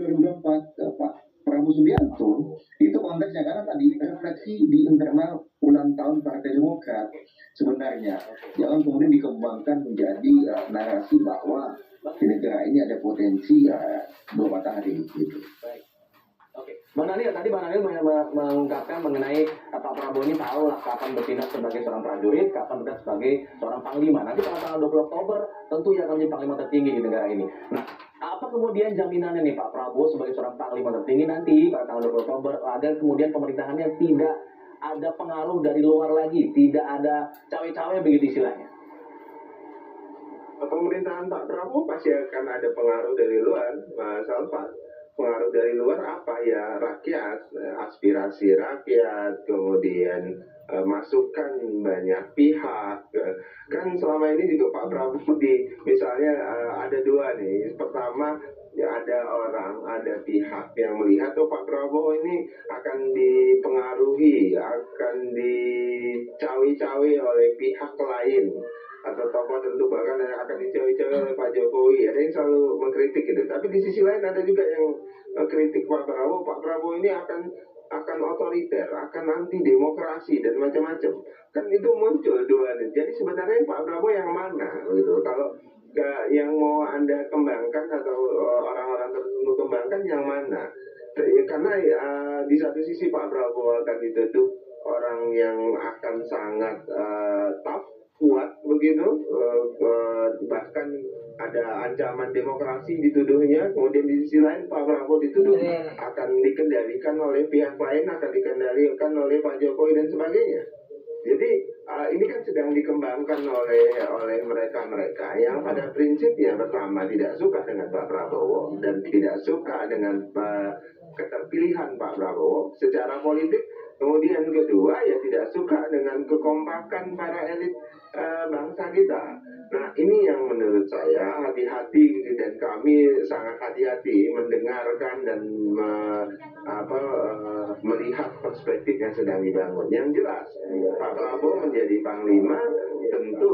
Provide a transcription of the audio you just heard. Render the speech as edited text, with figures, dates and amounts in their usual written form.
2024 Pak Prabowo Subianto itu konteksnya karena tadi refleksi di internal ulang tahun Partai Demokrat sebenarnya jangan kemudian dikembangkan menjadi narasi bahwa di negara ini ada potensi dua matahari gitu. Oke, Bang Daniel tadi Bang Daniel mengungkapkan mengenai Pak Prabowo ini tahu lah kapan bertindak sebagai seorang prajurit, kapan bertindak sebagai seorang panglima. Nanti pada tanggal 20 Oktober tentu yang akan menjadi panglima tertinggi di negara ini. Nah, apa kemudian jaminannya nih Pak Prabowo sebagai seorang panglima tertinggi nanti pada tanggal 20 Oktober agar kemudian pemerintahannya tidak ada pengaruh dari luar lagi, tidak ada cawe-cawe begitu istilahnya? Pemerintahan Pak Prabowo pasti akan ada pengaruh dari luar, Mas Alfa. Pengaruh dari luar apa ya? Rakyat, aspirasi rakyat, kemudian masukan banyak pihak. Kan selama ini juga Pak Prabowo misalnya ada dua nih. Pertama, ya ada pihak yang melihat Pak Prabowo ini akan dipengaruhi, akan dicawi-cawi oleh pihak lain atau tokoh tentu bahkan yang akan dicawi-cawi oleh Pak Jokowi. Ada yang selalu mengkritik gitu, tapi di sisi lain ada juga yang kritik Pak Prabowo ini akan otoriter, akan anti demokrasi dan macam-macam. Kan itu muncul dua nih. Jadi sebenarnya Pak Prabowo yang mana gitu? Kalau yang mau Anda kembangkan atau orang-orang tertentu kembangkan yang mana? Karena di satu sisi Pak Prabowo akan dituduh orang yang akan sangat tough, kuat begitu, bahkan ada ancaman demokrasi dituduhnya. Kemudian di sisi lain Pak Prabowo dituduh akan dikendalikan oleh pihak lain, akan dikendalikan oleh Pak Jokowi dan sebagainya. Jadi ini kan sedang dikembangkan oleh mereka yang pada prinsipnya pertama tidak suka dengan Pak Prabowo dan tidak suka dengan keterpilihan Pak Prabowo secara politik. Kemudian kedua ya tidak suka dengan kekompakan para elit bangsa kita. Nah ini yang menurut saya hati-hati dan kami sangat hati-hati mendengarkan dan melihat perspektif yang sedang dibangun. Yang jelas Pak Prabowo menjadi panglima tentu